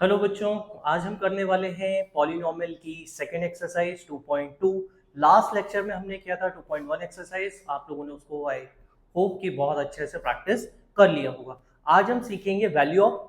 Hello बच्चों, आज हम करने वाले हैं पॉलिनोमियल की सेकेंड एक्सरसाइज 2.2। लास्ट लेक्चर में हमने किया था 2.1 एक्सरसाइज। आप लोगों ने उसको आई होप कि बहुत अच्छे से प्रैक्टिस कर लिया होगा। आज हम सीखेंगे वैल्यू ऑफ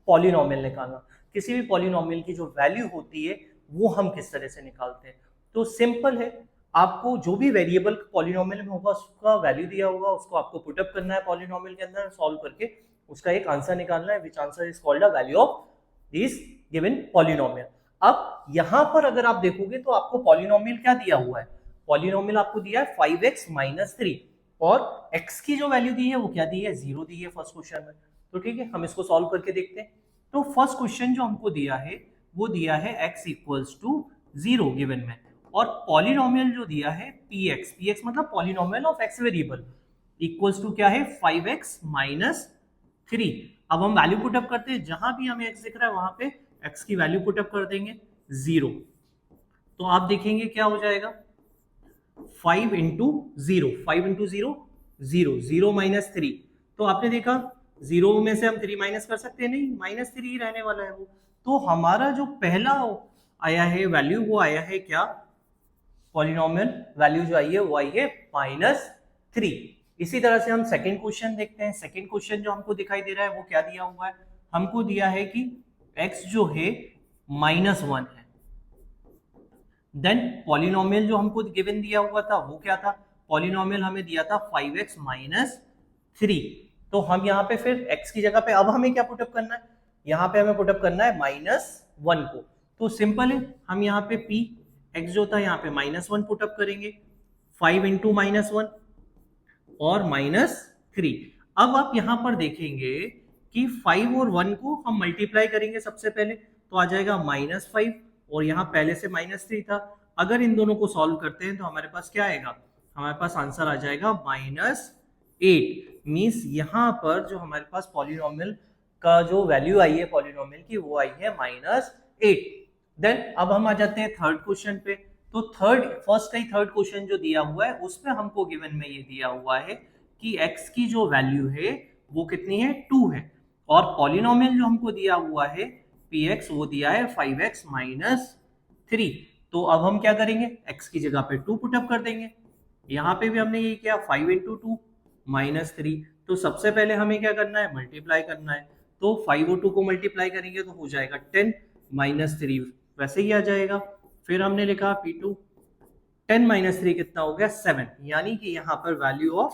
पॉलिनोमियल निकालना। किसी भी पॉलिनोमियल की जो वैल्यू होती है वो हम किस तरह से निकालते हैं। तो सिंपल है, आपको जो भी वेरिएबल पॉलिनोमियल में होगा उसका वैल्यू दिया होगा, उसको आपको पुटअप करना है पॉलिनोमियल के अंदर, सॉल्व करके उसका एक आंसर निकालना है, विच answer is called a value of this given polynomial. अब यहां पर अगर आप देखोगे तो आपको पॉलिनोमियल क्या दिया हुआ है, पॉलिनोमियल आपको दिया है 5x माइनस 3 और x की जो वैल्यू दी है वो क्या दी है, 0 दी है फर्स्ट क्वेश्चन में। तो ठीक है, हम इसको सॉल्व करके देखते हैं। तो फर्स्ट क्वेश्चन जो हमको दिया है वो दिया है x इक्वल्स टू 0 गिवन में, और पॉलिनोमियल जो दिया है px मतलब polynomial of x variable, equals to क्या है 5x माइनस 3। अब हम वैल्यू पुटअप करते हैं, जहां भी हमें x दिख रहा है वहां पे x की वैल्यू पुटअप कर देंगे 0। तो आप देखेंगे क्या हो जाएगा, 5 इंटू 0, 5 इंटू 0 0, 0 माइनस 3। तो आपने देखा 0 में से हम 3 माइनस कर सकते हैं, नहीं, माइनस 3 ही रहने वाला है वो। तो हमारा जो पहला आया है वैल्यू वो आया है क्या, पॉलिनोमियल वैल्यू जो आई है वो आई है -3। इसी तरह से हम सेकंड क्वेश्चन देखते हैं। सेकंड क्वेश्चन जो हमको दिखाई दे रहा है वो क्या दिया हुआ है, हमको दिया है कि x जो है -1 है। देन पॉलिनोमियल जो हमको गिवन दिया हुआ था वो क्या था, पॉलिनोमियल हमें दिया था 5x माइनस 3। तो हम यहाँ पे फिर x की जगह पे अब हमें क्या पुटअप करना है, यहाँ पे हमें पुटअप करना है -1 को। तो सिंपल है, हम यहाँ पे p x जो था यहाँ पे -1 पुटअप करेंगे, 5 इंटू -1 और -3। अब आप यहां पर देखेंगे कि 5 और 1 को हम मल्टीप्लाई करेंगे सबसे पहले, तो आ जाएगा -5 और यहाँ पहले से -3 था। अगर इन दोनों को सॉल्व करते हैं तो हमारे पास क्या आएगा, हमारे पास आंसर आ जाएगा -8। मीन्स यहाँ पर जो हमारे पास पॉलिनोमियल का जो वैल्यू आई है पॉलिनोमियल की वो आई है -8। देन अब हम आ जाते हैं थर्ड क्वेश्चन पे। तो फर्स्ट का ही थर्ड क्वेश्चन जो दिया हुआ है उसमें हमको गिवन में ये दिया हुआ है कि x की जो वैल्यू है वो कितनी है, 2 है, और पॉलिनोमियल जो हमको दिया हुआ है px वो दिया है 5x माइनस 3। तो अब हम क्या करेंगे, x की जगह पे 2 पुटअप कर देंगे। यहाँ पे भी हमने ये किया 5 इंटू 2 माइनस 3। तो सबसे पहले हमें क्या करना है, मल्टीप्लाई करना है। तो 5 और 2 को मल्टीप्लाई करेंगे तो हो जाएगा 10 माइनस 3 वैसे ही आ जाएगा। फिर हमने लिखा P2, 10 माइनस 3 कितना हो गया, 7, यानी कि यहाँ पर वैल्यू ऑफ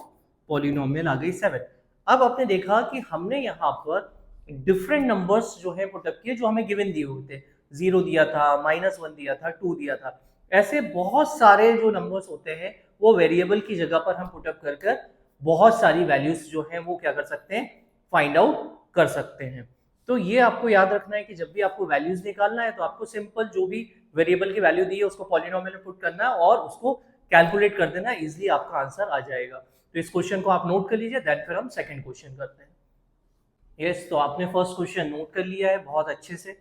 पॉलिनोमियल आ गई 7। अब आपने देखा कि हमने यहाँ पर डिफरेंट नंबर्स जो है पुटअप किए जो हमें गिवन दिए हुए थे, 0 दिया था, -1 दिया था, 2 दिया था। ऐसे बहुत सारे जो नंबर्स होते हैं वो वेरिएबल की जगह पर हम पुटअप कर कर बहुत सारी वैल्यूज जो है वो क्या कर सकते हैं, फाइंड आउट कर सकते हैं। तो ये आपको याद रखना है कि जब भी आपको वैल्यूज निकालना है तो आपको सिंपल जो भी वेरिएबल की वैल्यू दी है उसको पॉलिनोमियल में पुट करना है और उसको कैलकुलेट कर देना, इजीली आपका आंसर आ जाएगा। तो इस क्वेश्चन को आप नोट कर लीजिए, देन फिर हम सेकंड क्वेश्चन करते हैं। यस, तो आपने फर्स्ट क्वेश्चन नोट कर लिया है बहुत अच्छे से,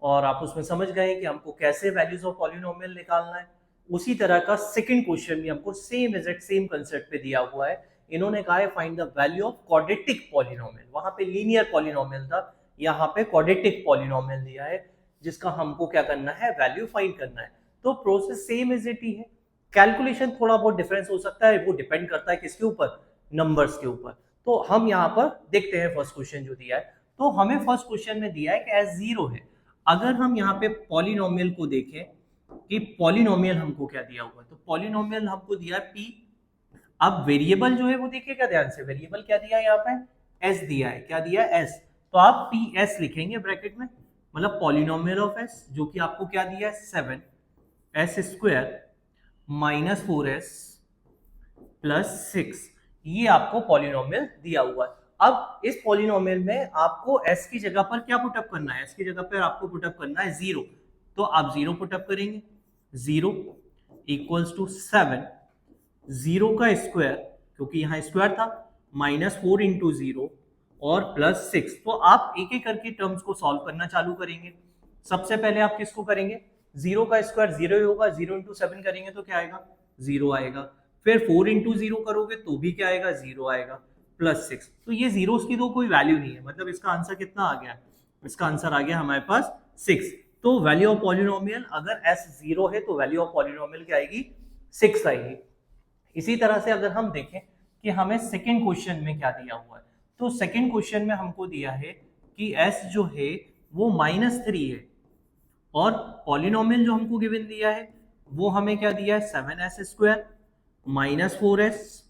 और आप उसमें समझ गए कि हमको कैसे वैल्यूज ऑफ पॉलिनोमियल निकालना है। उसी तरह का सेकंड क्वेश्चन भी हमको सेम एग्जैक्ट सेम कंसेप्ट पे दिया हुआ है। इन्होंने कहा है find the value of quadratic polynomial. वहां पे लीनियर पॉलिनोमियल था, यहाँ पे क्वाड्रेटिक पॉलिनोमियल दिया है जिसका हमको क्या करना है, वैल्यू फाइंड करना है। तो प्रोसेस सेम एज इट ही है, कैलकुलेशन थोड़ा बहुत डिफरेंस हो सकता है, वो डिपेंड करता है किसके ऊपर, नंबर्स के ऊपर। तो हम यहाँ पर देखते हैं फर्स्ट क्वेश्चन जो दिया है। तो हमें फर्स्ट क्वेश्चन में दिया है कि एज 0 है। अगर हम यहाँ पे पॉलिनोमियल को देखें कि पॉलिनोमियल हमको क्या दिया हुआ है, तो पॉलिनोमियल हमको दिया है p। अब वेरिएबल जो है वो देखिएगा ध्यान से, वेरिएबल क्या दिया है यहाँ पे, s दिया है। क्या दिया है, s। तो आप ps लिखेंगे ब्रैकेट में, मतलब पॉलिनोमियल ऑफ s, जो कि आपको क्या दिया है 7s square minus 4s plus 6, ये आपको पॉलिनोमियल दिया हुआ है। अब इस पॉलिनोमियल में आपको s की जगह पर क्या पुटअप करना है, s की जगह पर आपको पुटअप करना है 0। तो आप 0 पुटअप करेंगे, 0 इक्वल्स टू 7, 0 का स्क्वायर क्योंकि यहाँ स्क्वायर था, -4 इंटू 0 और प्लस 6। तो आप एक एक करके टर्म्स को सॉल्व करना चालू करेंगे। सबसे पहले आप किसको करेंगे, 0 का स्क्वायर 0 ही होगा, 0 इंटू 7 करेंगे तो क्या आएगा, 0 आएगा। फिर 4 इंटू 0 करोगे तो भी क्या आएगा, 0 आएगा, प्लस 6। तो ये जीरोस की तो कोई वैल्यू नहीं है, मतलब इसका आंसर कितना आ गया, इसका आंसर आ गया हमारे पास 6। तो वैल्यू ऑफ पॉलिनोमियल अगर s 0 है तो वैल्यू ऑफ पॉलिनोमियल क्या आएगी, 6 आएगी। इसी तरह से अगर हम देखें कि हमें सेकेंड क्वेश्चन में क्या दिया हुआ है, तो सेकेंड क्वेश्चन में हमको दिया है कि s जो है वो -3 है और पॉलिनोमियल जो हमको गिवन दिया है वो हमें क्या दिया है, 7s² -4s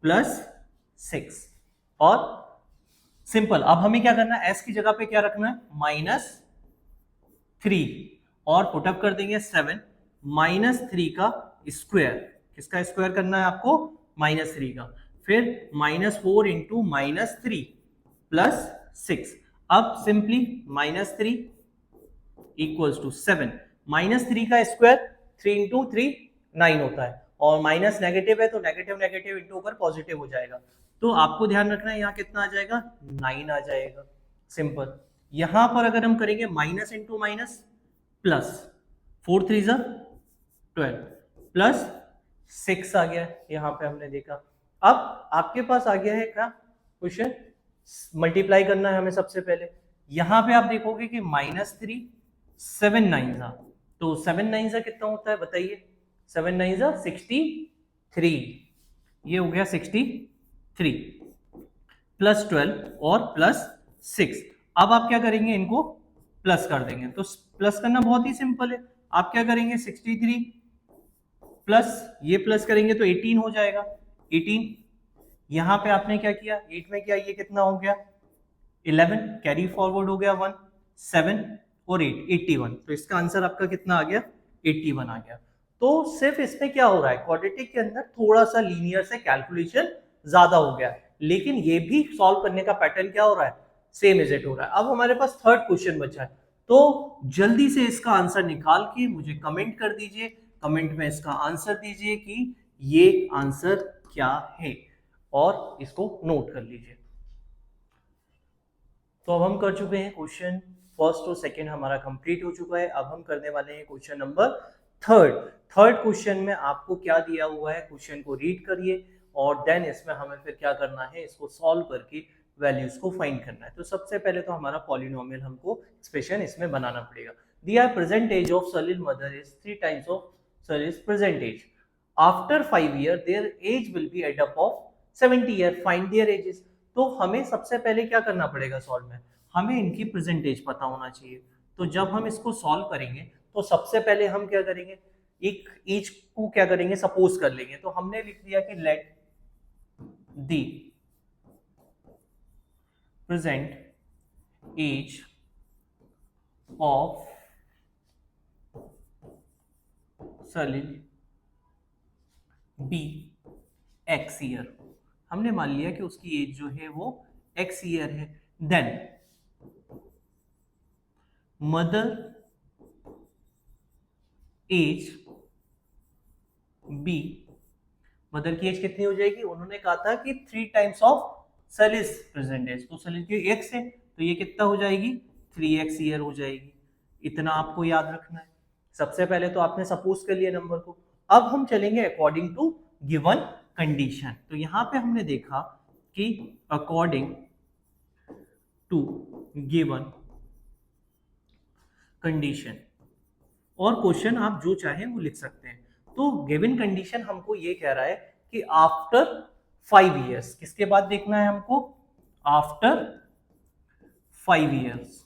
प्लस 6। और सिंपल, अब हमें क्या करना है, s की जगह पे क्या रखना है, -3 और पुटअप कर देंगे 7 -3 का स्क्वायर, किसका स्क्वायर करना है आपको, -3 का, फिर -4 इंटू -3 प्लस 6। अब सिंपली -3 इक्वल्स टू 7, -3 का स्क्वायर 3 इंटू 3 9 होता है और माइनस नेगेटिव है तो नेगेटिव नेगेटिव इंटू होकर पॉजिटिव हो जाएगा। तो आपको ध्यान रखना है यहाँ कितना आ जाएगा, 9 आ जाएगा। सिंपल, यहां पर अगर हम करेंगे minus into minus plus 4 3 12 plus 6 आ गया, यहाँ पे हमने देखा। अब आपके पास आ गया है क्या क्वेश्चन, मल्टीप्लाई करना है हमें सबसे पहले। यहां पे आप देखोगे कि -3 7 9 जा, तो 7 9 जा कितना होता है बताइए, 7 9 जा 63, ये हो गया 63 प्लस 12 और प्लस 6। अब आप क्या करेंगे, इनको प्लस कर देंगे। तो प्लस करना बहुत ही सिंपल है, आप क्या करेंगे 63 प्लस ये प्लस करेंगे तो 18 हो जाएगा, 18। यहां पे आपने क्या किया, 8 में क्या, ये कितना हो गया 11, कैरी फॉरवर्ड हो गया 1, 7 और 8 81। तो इसका आंसर आपका कितना आ गया, 81 आ गया। तो सिर्फ इसमें क्या हो रहा है, क्वाड्रेटिक के अंदर थोड़ा सा लीनियर से कैलकुलेशन ज्यादा हो गया है, लेकिन ये भी सॉल्व करने का पैटर्न क्या हो रहा है, सेम इज इट हो रहा है। अब हमारे पास थर्ड क्वेश्चन बचा है, तो जल्दी से इसका आंसर निकाल के मुझे कमेंट कर दीजिए, कमेंट में इसका आंसर दीजिए कि ये आंसर क्या है और इसको नोट कर लीजिए। तो अब हम कर चुके हैं क्वेश्चन फर्स्ट और सेकंड हमारा कंप्लीट हो चुका है। अब हम करने वाले हैं क्वेश्चन नंबर थर्ड क्वेश्चन में आपको क्या दिया हुआ है, क्वेश्चन को रीड करिए और देन इसमें हमें फिर क्या करना है, इसको सॉल्व करके वैल्यूज को फाइंड करना है। तो सबसे पहले तो हमारा पॉलिनोमियल हमको एक्सप्रेशन इसमें बनाना पड़ेगा। दिया present age of Salil mother is 3 times of Salil's present age, after 5 year their age will be add up of 70 year, find their ages. तो हमें सबसे पहले क्या करना पड़ेगा सॉल्व में, हमें इनकी प्रेजेंट एज पता होना चाहिए। तो जब हम इसको सॉल्व करेंगे तो सबसे पहले हम क्या करेंगे, एक एज को क्या करेंगे, सपोज कर लेंगे। तो हमने लिख दिया कि let the present age of Salil be x year. हमने मान लिया कि उसकी एज जो है वो एक्स ईयर है। Then mother age be, mother की एज कितनी हो जाएगी, उन्होंने कहा था कि 3 times of Salil's present age, तो सलील की एक्स है तो ये कितना हो जाएगी, 3x ईयर हो जाएगी। इतना आपको याद रखना है। सबसे पहले तो आपने सपोज कर लिया नंबर को, अब हम चलेंगे अकॉर्डिंग टू गिवन कंडीशन। तो यहां पे हमने देखा कि अकॉर्डिंग टू गिवन कंडीशन, और क्वेश्चन आप जो चाहें वो लिख सकते हैं। तो गिवन कंडीशन हमको ये कह रहा है कि आफ्टर 5 ईयर्स, किसके बाद देखना है हमको, आफ्टर 5 ईयर्स।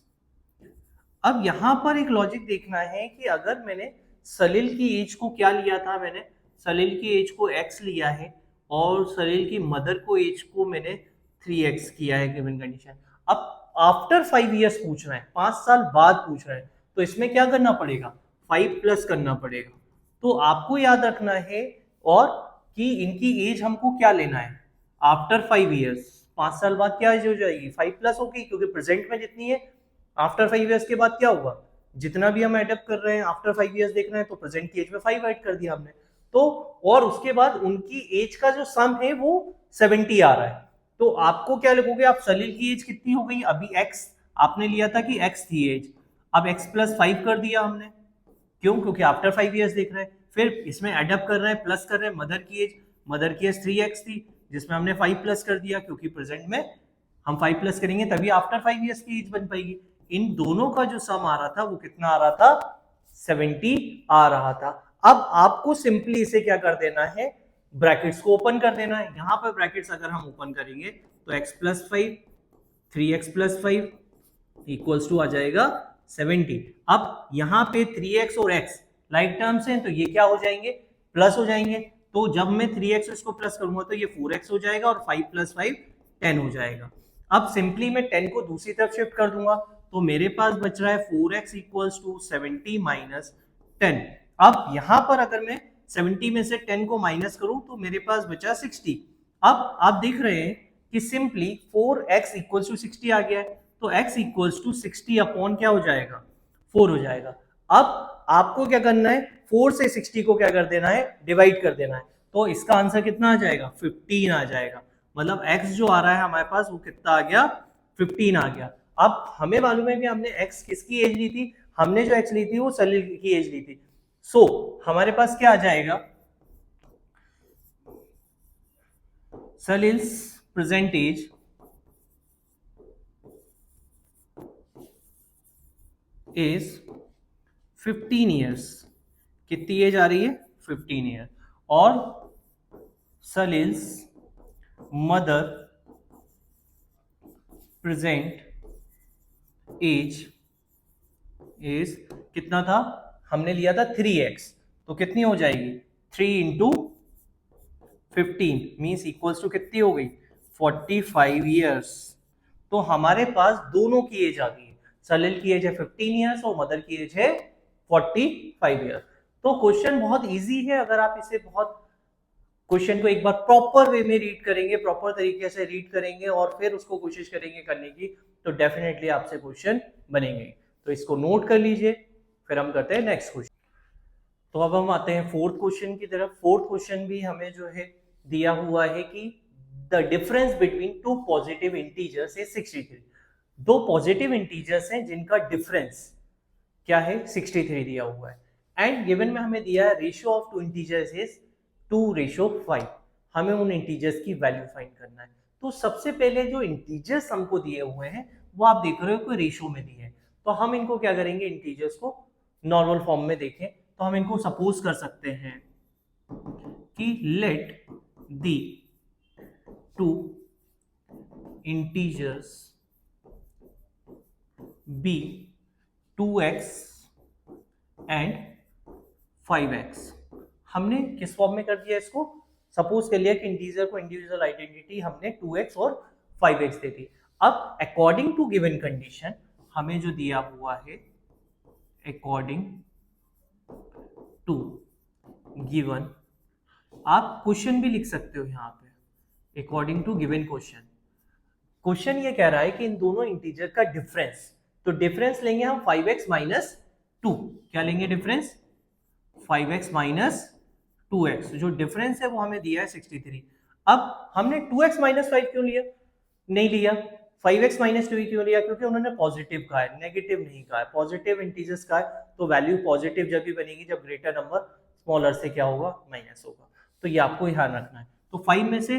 अब यहां पर एक लॉजिक देखना है कि अगर मैंने सलील की एज को क्या लिया था, मैंने सलील की एज को x लिया है और सलील की मदर को एज को मैंने 3x किया है गिवन कंडीशन। अब आफ्टर 5 ईयर्स पूछ रहा है, 5 साल बाद पूछ रहा है, तो इसमें क्या करना पड़ेगा, 5 प्लस करना पड़ेगा। तो आपको याद रखना है और कि इनकी एज हमको क्या लेना है, आफ्टर 5 ईयर्स, 5 साल बाद क्या एज हो जाएगी, 5 प्लस होगी, क्योंकि प्रेजेंट में जितनी है आफ्टर 5 ईयर्स के बाद क्या होगा, जितना भी हम एडअप कर रहे हैं आफ्टर 5 ईयर्स देख रहे हैं, तो प्रेजेंट की एज में 5 ऐड कर दिया हमने। तो और उसके बाद उनकी एज का जो सम है वो 70 आ रहा है। तो आपको क्या लिखोगे, आप सलील की एज कितनी हो गई, अभी x आपने लिया था कि x थी एज, अब x प्लस 5 कर दिया हमने, क्यों, क्योंकि आफ्टर 5 ईयर्स देख रहे हैं। फिर इसमें एडअप कर रहे हैं, प्लस कर रहे हैं मदर की एज 3x थी जिसमें हमने 5 प्लस कर दिया, क्योंकि प्रेजेंट में हम 5 प्लस करेंगे तभी आफ्टर 5 ईयर्स की एज बन पाएगी। इन दोनों का जो सम आ रहा था वो कितना आ रहा था, 70 आ रहा था। अब आपको सिंपली इसे क्या कर देना है, ब्रैकेट्स को ओपन कर देना है। यहां पर ब्रैकेट्स अगर हम ओपन करेंगे तो x plus 5, 3x plus 5 equals to आ जाएगा 70। अब यहाँ पे 3x और x लाइक टर्म्स हैं तो ये क्या हो जाएंगे, प्लस हो जाएंगे। तो जब मैं 3x इसको प्लस करूंगा तो ये 4x हो जाएगा और 5 प्लस 5 10 हो जाएगा। अब सिंपली मैं 10 को दूसरी तरफ शिफ्ट कर दूंगा तो मेरे पास बच रहा है 4x इक्वल्स टू 70 माइनस 10। अब यहां पर अगर मैं 70 में से 10 को माइनस करूं तो मेरे पास बचा 60। अब आप देख रहे हैं कि सिंपली 4x इक्वल्स टू 60 आ गया है, तो x इक्वल्स टू 60 अपॉन क्या हो जाएगा, 4 हो जाएगा। अब आपको क्या करना है, 4 से 60 को क्या कर देना है, डिवाइड कर देना है। तो इसका आंसर कितना आ जाएगा, 15 आ जाएगा। मतलब x जो आ रहा है हमारे पास वो कितना आ गया, 15 आ गया। अब हमें मालूम है कि हमने x किसकी एज ली थी, हमने जो x ली थी वो सलील की एज ली थी। सो हमारे पास क्या आ जाएगा, सलील्स प्रेजेंट एज इज 15 ईयर्स। कितनी एज आ रही है, 15 ईयर। और सलील्स मदर प्रेजेंट एज इज कितना था, हमने लिया था 3x, तो कितनी हो जाएगी 3 इंटू 15 मीन्स इक्वल्स टू कितनी हो गई, 45 ईयर्स। तो हमारे पास दोनों की एज आ गई है, सलील की एज है 15 ईयर्स और मदर की एज है 45 ईयर्स। तो क्वेश्चन बहुत इजी है, अगर आप इसे बहुत क्वेश्चन को एक बार प्रॉपर वे में रीड करेंगे, प्रॉपर तरीके से रीड करेंगे और फिर उसको कोशिश करेंगे करने की, तो डेफिनेटली आपसे क्वेश्चन बनेंगे। तो इसको नोट कर लीजिए, फिर हम करते हैं नेक्स्ट क्वेश्चन। तो अब हम आते हैं फोर्थ क्वेश्चन की तरफ। फोर्थ क्वेश्चन भी हमें जो है दिया हुआ है कि the difference between two positive integers is 63। दो पॉजिटिव इंटीजर्स हैं जिनका डिफरेंस क्या है, 63 दिया हुआ है। एंड गिवन में हमें दिया है ratio of two integers is 2:5। हमें उन इंटीजर्स की वैल्यू फाइंड करना है। तो सबसे पहले जो इंटीजर्स हमको दिए हुए हैं वो आप देख रहे हो कोई रेशियो में दिए हैं, तो हम इनको क्या करेंगे, इंटीजर्स को नॉर्मल फॉर्म में देखें तो हम इनको सपोज कर सकते हैं कि let the two integers be 2x and 5x। हमने किस फॉर्म में कर दिया इसको, सपोज कर लिया कि इंटीजर को इंडिविजुअल आइडेंटिटी हमने 2x और 5x दे दी। अब अकॉर्डिंग टू गिवन कंडीशन हमें जो दिया हुआ है, अकॉर्डिंग टू गिवन, आप क्वेश्चन भी लिख सकते हो यहाँ पे, according to given question. Question ये कह रहा है कि इन दोनों इंटीजर का डिफरेंस, तो डिफरेंस लेंगे हम 5x माइनस 2। क्या लेंगे डिफरेंस, 5x माइनस 2x। जो डिफरेंस है वो हमें दिया है 63। अब हमने 2x माइनस 5 क्यों लिया, नहीं लिया 5x माइनस 2 क्यों लिया, क्योंकि उन्होंने पॉजिटिव कहा है, नेगेटिव नहीं कहा है। पॉजिटिव इंटीजर्स का है तो वैल्यू पॉजिटिव जब भी बनेगी जब ग्रेटर नंबर स्मॉलर से क्या होगा, माइनस होगा। तो ये आपको ध्यान रखना है। तो 5 में से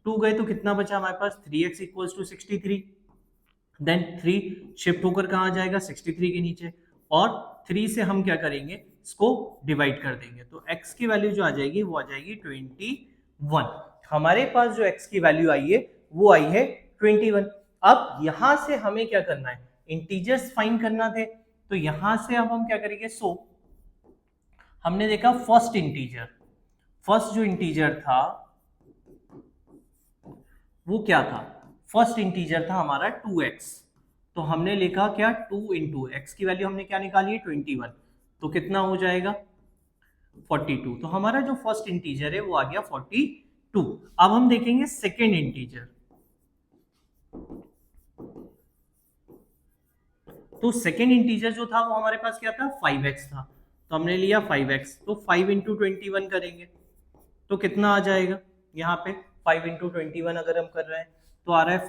2 गए तो कितना बचा हमारे पास, 3x equals to 63। Then 3 shift होकर कहाँ आ जाएगा, 63 के नीचे, और 3 से हम क्या करेंगे, इसको डिवाइड कर देंगे। तो x की वैल्यू जो आ जाएगी वो आ जाएगी 21। हमारे पास जो x की वैल्यू आई है वो आई है 21। अब यहां से हमें क्या करना है, इंटीजर्स फाइंड करना थे। तो यहां से अब हम क्या करेंगे, सो हमने देखा फर्स्ट इंटीजर, फर्स्ट जो इंटीजर था वो क्या था, फर्स्ट इंटीजर था हमारा 2x। तो हमने लिखा क्या, 2 इंटू एक्स की वैल्यू हमने क्या निकाली है 21, तो कितना हो जाएगा 42। तो हमारा जो फर्स्ट इंटीजर है वो आ गया 42। अब हम देखेंगे सेकेंड इंटीजर। तो सेकेंड इंटीजर जो था वो हमारे पास क्या था, 5x था। तो हमने लिया 5x, तो 5 इंटू 21 करेंगे तो कितना आ जाएगा, यहाँ पे 5 इंटू 21 अगर हम कर रहे हैं तो आ रहा है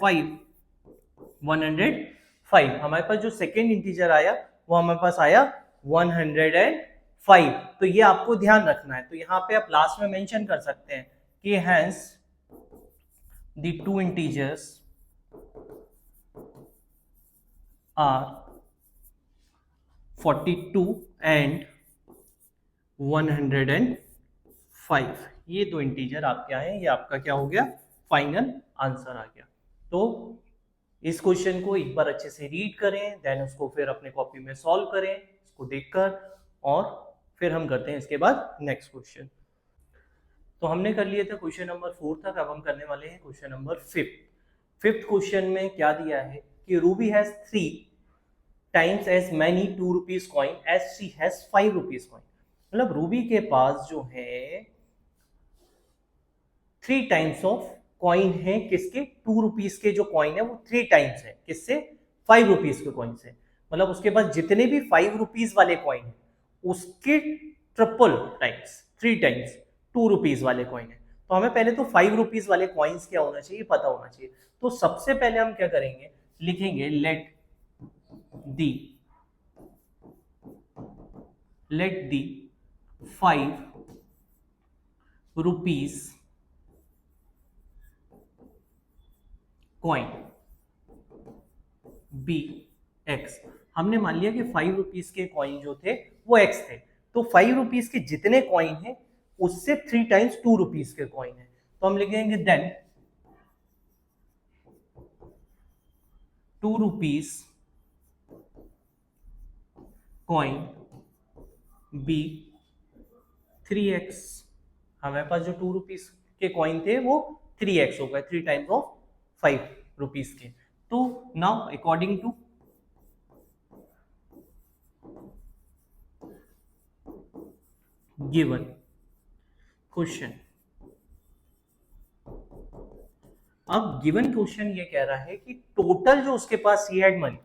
105। हमारे पास जो सेकेंड इंटीजर आया वो हमारे पास आया 105। तो ये आपको ध्यान रखना है। तो यहाँ पे आप लास्ट में मेंशन कर सकते हैं कि hence the two integers are 42 and 105, ये दो इंटीजर आप क्या है, ये आपका क्या हो गया, फाइनल आंसर आ गया। तो इस क्वेश्चन को एक बार अच्छे से रीड करें, देन उसको फिर अपने कॉपी में सॉल्व करें इसको देखकर, और फिर हम करते हैं इसके बाद नेक्स्ट क्वेश्चन। तो हमने कर लिए थे क्वेश्चन नंबर 4 तक, अब हम करने वाले हैं क्वेश्चन नंबर 5th क्वेश्चन में क्या दिया है कि Ruby has 3 times as many 2 rupees coin as she has 5 rupees coin. मतलब रूबी के पास जो है 3 टाइम्स ऑफ कॉइन है, किसके, 2 रुपीज के जो कॉइन है वो 3 टाइम्स है, किससे, 5 रुपीज के कॉइन से। मतलब उसके पास जितने भी 5 रुपीज वाले कॉइन है उसके ट्रिपल टाइम्स, 3 टाइम्स 2 रुपीज वाले कॉइन है। तो हमें पहले तो 5 रुपीज वाले कॉइन्स क्या होना चाहिए, पता होना चाहिए। तो सबसे पहले हम क्या करेंगे, लिखेंगे let the 5 rupees coin be x. हमने मान लिया कि 5 रुपीज के कॉइन जो थे वो एक्स थे, तो 5 रुपीज के जितने कॉइन है उससे 3 टाइम्स 2 रुपीज के कॉइन है। तो हम लिखेंगे then 2 rupees coin B 3x। हमारे पास जो 2 रुपीज के कॉइन थे वो 3x हो गए, 3 टाइम्स ऑफ 5 रुपीज के। तो now according to given question, अब गिवन क्वेश्चन ये कह रहा है कि टोटल जो उसके पास सी हैड मनी,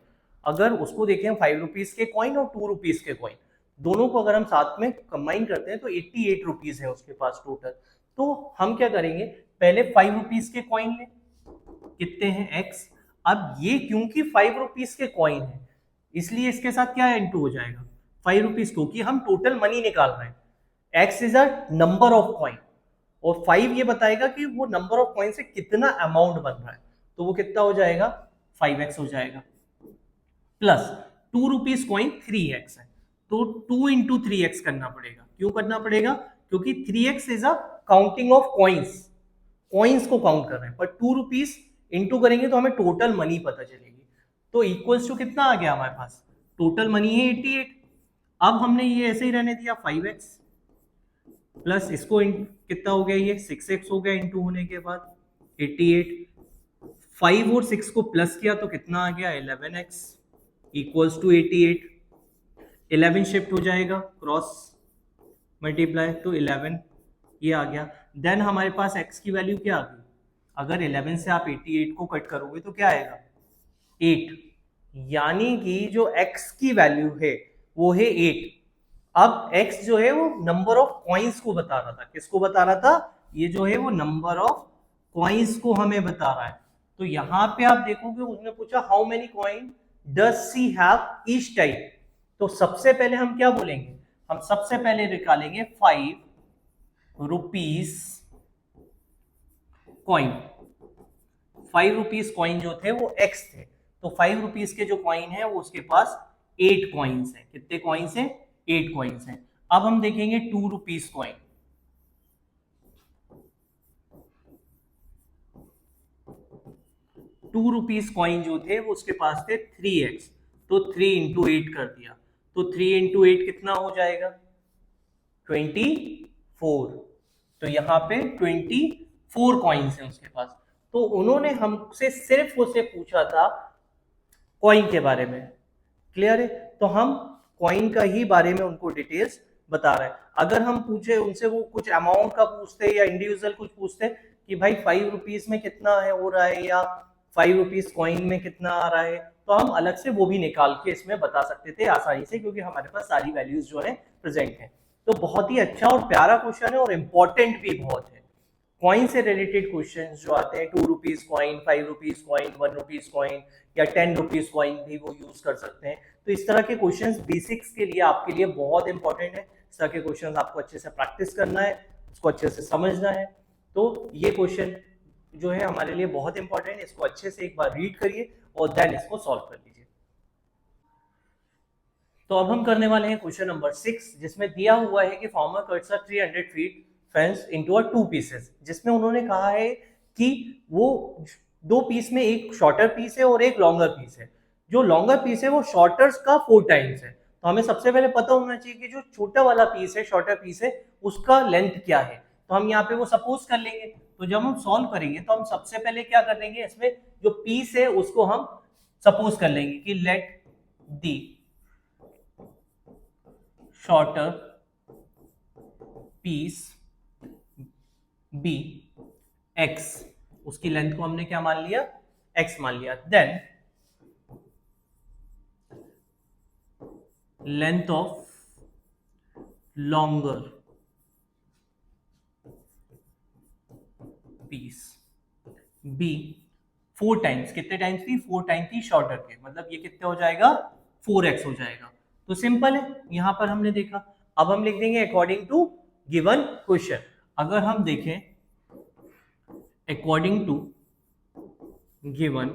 अगर उसको देखें 5 रुपीज के कॉइन और 2 रुपीज के कॉइन दोनों को अगर हम साथ में कंबाइन करते हैं तो 88 रुपीज है उसके पास टोटल। तो हम क्या करेंगे, पहले 5 रुपीज के कॉइन लें, कितने हैं, एक्स। अब ये क्योंकि 5 रुपीज के कॉइन है इसलिए इसके साथ क्या इंटू हो जाएगा, 5 रुपीज, क्योंकि हम टोटल मनी निकाल रहे हैं। X is a number of coin और 5 ये बताएगा कि वो नंबर ऑफ कॉइन से कितना अमाउंट बन रहा है, तो वो कितना हो जाएगा, 5x हो जाएगा। प्लस 2 रुपीज कॉइन 3x है, तो 2 इंटू 3x करना पड़ेगा। क्यों करना पड़ेगा, क्योंकि 3x is a counting of coins, coins को काउंट कर रहे हैं, पर 2 रुपीज इंटू करेंगे तो हमें टोटल मनी पता चलेगी। तो इक्वल्स टू कितना आ गया हमारे पास, टोटल मनी है 88। अब हमने ये ऐसे ही रहने दिया 5x प्लस इसको कितना हो गया, ये 6x हो गया इंटू होने के बाद 88। 5 और 6 को प्लस किया तो कितना आ गया, 11x इक्वल्स टू 88। 11 शिफ्ट हो जाएगा क्रॉस मल्टीप्लाई, तो 11 ये आ गया। देन हमारे पास x की वैल्यू क्या आ गई, अगर 11 से आप 88 को कट करोगे तो क्या आएगा, 8, यानी कि जो x की वैल्यू है वो है 8। अब x जो है वो नंबर ऑफ कॉइन्स को बता रहा था, किसको बता रहा था, ये जो है वो नंबर ऑफ कॉइन्स को हमें बता रहा है। तो यहां पे आप देखोगे उसने पूछा how many coin does she have each type. तो सबसे पहले हम क्या बोलेंगे, हम सबसे पहले निकालेंगे 5 रुपीज कॉइन। 5 रुपीज कॉइन जो थे वो x थे, तो 5 रुपीज के जो कॉइन है वो उसके पास 8 कॉइन्स है। कितने कॉइन्स है, 8 कॉइन्स हैं। अब हम देखेंगे 2 रुपीज कॉइन, 2 रुपीज कॉइन जो थे वो उसके पास थे 3x, तो 3 इंटू 8 कर दिया, तो 3 इंटू 8 कितना हो जाएगा, 24। तो यहाँ पे 24 कॉइन्स हैं उसके पास। तो उन्होंने हमसे सिर्फ उसे पूछा था कॉइन के बारे में, क्लियर है। तो हम कॉइन का ही बारे में उनको डिटेल्स बता रहे हैं। अगर हम पूछे उनसे, वो कुछ अमाउंट का पूछते या इंडिविजुअल कुछ पूछते कि भाई 5 रुपीज में कितना है हो रहा है, या 5 रुपीज कॉइन में कितना आ रहा है, तो हम अलग से वो भी निकाल के इसमें बता सकते थे आसानी से, क्योंकि हमारे पास सारी वैल्यूज जो है प्रेजेंट है। तो बहुत ही अच्छा और प्यारा क्वेश्चन है और इंपॉर्टेंट भी बहुत है। कॉइन से रिलेटेड क्वेश्चन जो आते हैं, 2 rupees coin, 5 rupees coin, 1 rupees coin या 10 रुपीज कॉइन भी वो यूज कर सकते हैं। तो इस तरह के क्वेश्चंस बेसिक्स के लिए आपके लिए बहुत इंपॉर्टेंट है। इस तरह के क्वेश्चंस आपको अच्छे से प्रैक्टिस करना है, उसको अच्छे से समझना है। तो ये क्वेश्चन जो है हमारे लिए बहुत इंपॉर्टेंट है, इसको अच्छे से एक बार रीड करिए और देन इसको सॉल्व कर लीजिए। तो अब हम करने वाले हैं क्वेश्चन नंबर 6, जिसमें दिया हुआ है कि farmer cuts a 300 feet fence into a 2 pieces, जिसमें उन्होंने कहा है कि वो 2 पीस में एक शॉर्टर पीस है और एक लॉन्गर पीस है। जो लॉन्गर पीस है वो शॉर्टर्स का 4 टाइम्स है। तो हमें सबसे पहले पता होना चाहिए कि जो छोटा वाला पीस है, शॉर्टर पीस है, उसका लेंथ क्या है। तो हम यहाँ पे वो सपोज कर लेंगे। तो जब हम सॉल्व करेंगे तो हम सबसे पहले क्या कर देंगे, इसमें जो पीस है उसको हम सपोज कर लेंगे कि let the shorter piece be x, उसकी लेंथ को हमने क्या मान लिया, एक्स मान लिया। Then length of longer piece be 4 times, कितने टाइम्स थी, 4 टाइम्स थी शॉर्टर के, मतलब ये कितने हो जाएगा, 4x हो जाएगा। तो सिंपल है, यहां पर हमने देखा। अब हम लिख देंगे अकॉर्डिंग टू गिवन क्वेश्चन। अगर हम देखें अकॉर्डिंग टू गिवन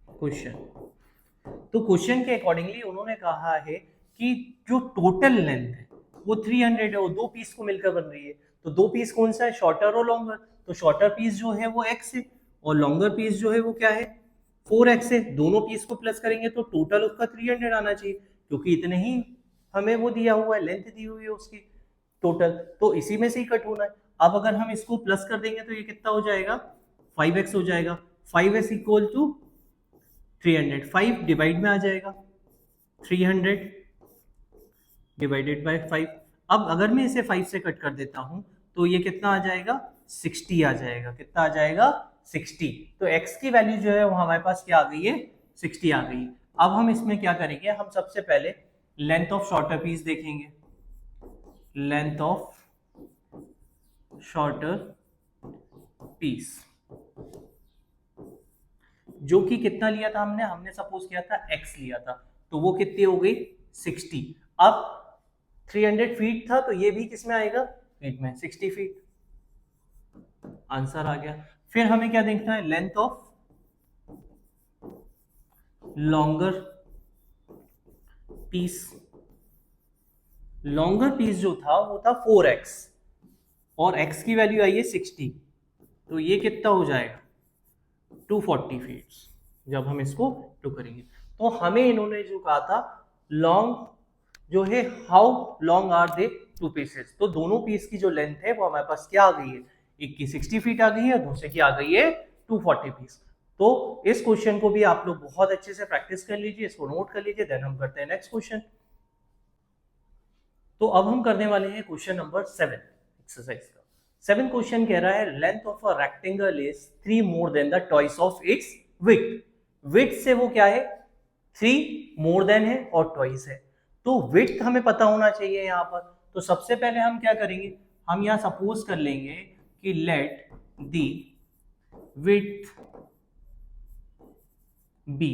क्वेश्चन, तो क्वेश्चन के अकॉर्डिंगली उन्होंने कहा है कि जो टोटल लेंथ है वो 300 है, वो 2 पीस को मिलकर बन रही है। तो 2 पीस कौन सा है, शॉर्टर और लॉन्गर। तो शॉर्टर पीस जो है वो x है और लॉन्गर पीस जो है वो क्या है, 4x है। दोनों पीस को प्लस करेंगे तो टोटल उसका 300 आना चाहिए, क्योंकि इतने ही हमें वो दिया हुआ है, लेंथ दी हुई है उसकी टोटल, तो इसी में से ही कट होना है। अब अगर हम इसको प्लस कर देंगे तो ये कितना हो जाएगा, 5x हो जाएगा। 5x इक्वल टू 300, 5 डिवाइड में आ जाएगा, 300 डिवाइडेड बाय 5। अब अगर मैं इसे 5 से कट कर देता हूं तो ये कितना आ जाएगा, 60 आ जाएगा। कितना आ जाएगा, 60। तो x की वैल्यू जो है वो हमारे पास क्या आ गई है, 60 आ गई। अब हम इसमें क्या करेंगे, हम सबसे पहले लेंथ ऑफ शॉर्टर पीस देखेंगे। लेंथ ऑफ शॉर्टर पीस जो कि कितना लिया था हमने, हमने सपोज किया था x लिया था, तो वो कितनी हो गई, 60। अब 300 फीट था तो ये भी किस में आएगा, फीट में, 60 फीट। आंसर आ गया। फिर हमें क्या देखना है, length of longer piece. Longer piece जो था वो था 4x और x की वैल्यू आई है 60, तो ये कितना हो जाएगा, 240 फीट। जब हम इसको टू करेंगे तो हमें इन्होंने जो कहा था, लॉन्ग जो है, how long are they 2 pieces, तो दोनों पीस की जो लेंथ है वो हमारे पास क्या आ गई है, एक की 60 फीट आ गई है, दूसरे की आ गई है 240 पीस। तो इस क्वेश्चन को भी आप लोग बहुत अच्छे से प्रैक्टिस कर लीजिए, इसको नोट कर लीजिए। देन हम करते हैं नेक्स्ट क्वेश्चन। तो अब हम करने वाले हैं क्वेश्चन नंबर 7 एक्सरसाइज का। 7 क्वेश्चन कह रहा है length of a rectangle is 3 more than the twice of its width. Width से वो क्या है, 3 मोर देन है और ट्वाइस है। तो विड्थ हमें पता होना चाहिए यहाँ पर। तो सबसे पहले हम क्या करेंगे, हम यहाँ सपोज कर लेंगे कि let the width be.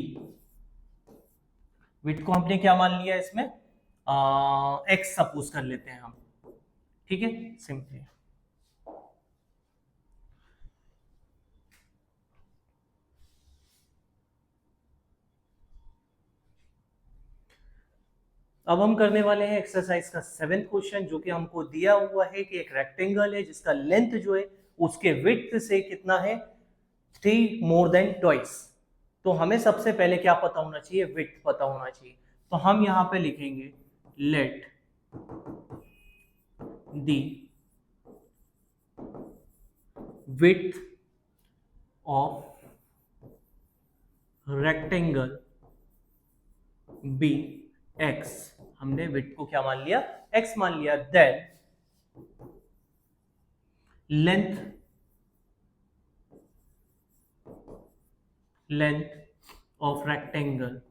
Width को हमने क्या मान लिया इसमें, एक्स सपोज कर लेते हैं हम, ठीक है, सिंपली। अब हम करने वाले हैं एक्सरसाइज का 7th क्वेश्चन, जो कि हमको दिया हुआ है कि एक रेक्टेंगल है जिसका लेंथ जो है उसके विड्थ से कितना है, 3 मोर देन ट्वाइस। तो हमें सबसे पहले क्या पता होना चाहिए, विड्थ पता होना चाहिए। तो हम यहां पे लिखेंगे let the width of rectangle be x. हमने विड्थ को क्या मान लिया, एक्स मान लिया। Then length of rectangle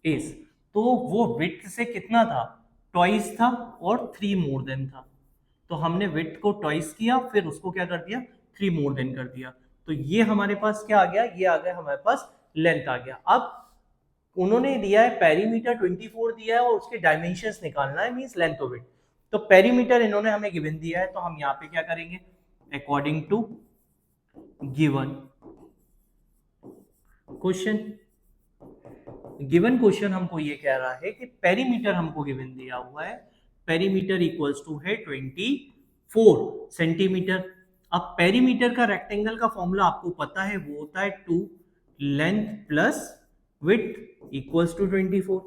is, तो वो विड्थ से कितना था, ट्वाइस था और 3 मोर देन था। तो हमने विड्थ को ट्वाइस किया, फिर उसको क्या कर दिया, 3 मोर देन कर दिया। तो ये हमारे पास क्या आ गया, ये आ गया हमारे पास लेंथ आ गया। अब उन्होंने दिया है पेरीमीटर 24 दिया है और उसके डायमेंशंस निकालना है, मींस लेंथ ऑफ इट। तो पेरीमीटर इन्होंने हमें गिवन दिया है, तो हम यहाँ पे क्या करेंगे, according to given question given question हमको ये कह रहा है कि पेरीमीटर हमको गिवन दिया हुआ है, पेरीमीटर इक्वल्स टू है 24 सेंटीमीटर। अब पेरीमीटर का रेक्टेंगल का फॉर्मूला आपको पता है, वो होता है 2 length plus width equals to 24।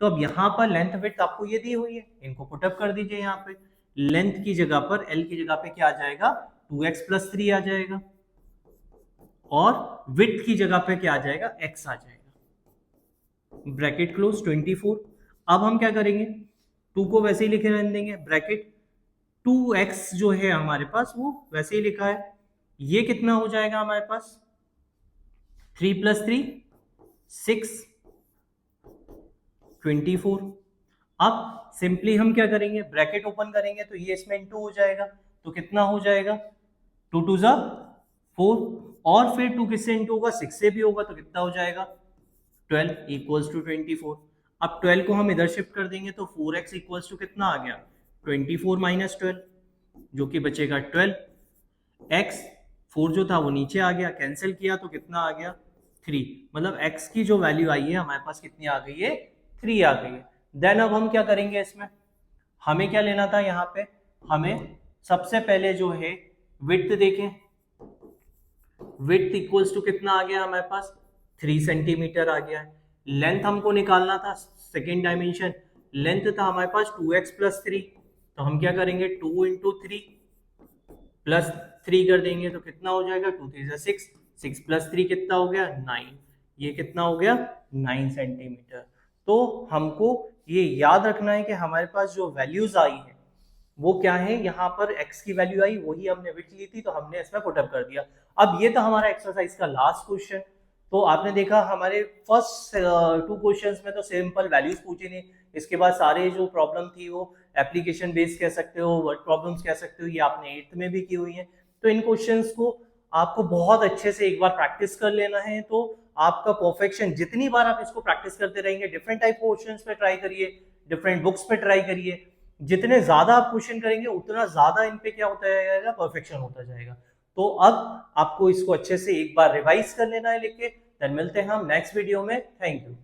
तो अब यहाँ पर लेंथ विड्थ आपको ये दी हुई है, इनको पुटअप कर दीजिए। यहाँ पे लेंथ की जगह पर एल की जगह पे क्या आ जाएगा, 2x प्लस 3 आ जाएगा, और विड्थ की जगह पे क्या आ जाएगा, x आ जाएगा। Bracket close 24। अब हम क्या करेंगे, 2 को वैसे ही लिखे रहने देंगे, ब्रैकेट 2x जो है हमारे पास वो वैसे ही लिखा है। ये कितना हो जाएगा हमारे पास, 3 प्लस 3 6 24। अब सिंपली हम क्या करेंगे, ब्रैकेट ओपन करेंगे तो ये इसमें इनटू हो जाएगा, तो कितना हो जाएगा, 2 2 जा 4, और फिर 2 किससे इंटू होगा, 6 से भी होगा, तो कितना हो जाएगा 12 इक्वल्स टू 24। अब 12 को हम इधर शिफ्ट कर देंगे तो 4x इक्वल्स टू कितना आ गया, 24 माइनस 12, जो कि बचेगा 12। x 4 जो था वो नीचे आ गया, कैंसिल किया तो कितना आ गया 3, मतलब x की जो वैल्यू आई है हमारे पास कितनी आ गई है, 3 आ गई है। देन अब हम क्या करेंगे, इसमें हमें क्या लेना था, यहाँ पे हमें सबसे पहले जो है विड्थ देखें, विड्थ इक्वल्स टू कितना आ गया हमारे पास, 3 सेंटीमीटर आ गया है। लेंथ हमको निकालना था, सेकेंड डायमेंशन लेंथ था हमारे पास 2x प्लस 3, तो हम क्या करेंगे 2 इंटू 3 प्लस 3 कर देंगे तो कितना हो जाएगा, 2 3 6, 6 प्लस 3 कितना हो गया 9, ये कितना हो गया 9 सेंटीमीटर। तो हमको ये याद रखना है कि हमारे पास जो वैल्यूज आई है वो क्या है, यहाँ पर x की वैल्यू आई, वही हमने विड्थ ली थी तो हमने इसमें पुटअप कर दिया। अब ये था हमारा एक्सरसाइज का लास्ट क्वेश्चन। तो आपने देखा हमारे फर्स्ट 2 क्वेश्चंस में तो सिंपल वैल्यूज पूछी नहीं, इसके बाद सारे जो प्रॉब्लम थी वो एप्लीकेशन बेस्ड कह सकते हो, वर्ड प्रॉब्लम्स कह सकते हो, ये आपने 8th में भी की हुई है। तो इन क्वेश्चंस को आपको बहुत अच्छे से एक बार प्रैक्टिस कर लेना है, तो आपका परफेक्शन, जितनी बार आप इसको प्रैक्टिस करते रहेंगे, डिफरेंट टाइप क्वेश्चंस पे ट्राई करिए, डिफरेंट बुक्स पे ट्राई करिए, जितने ज्यादा आप क्वेश्चन करेंगे उतना ज्यादा इन पे क्या होता जाएगा, परफेक्शन होता जाएगा। तो अब आपको इसको अच्छे से एक बार रिवाइज कर लेना है लिख के, देन मिलते हैं हम नेक्स्ट वीडियो में। Thank you.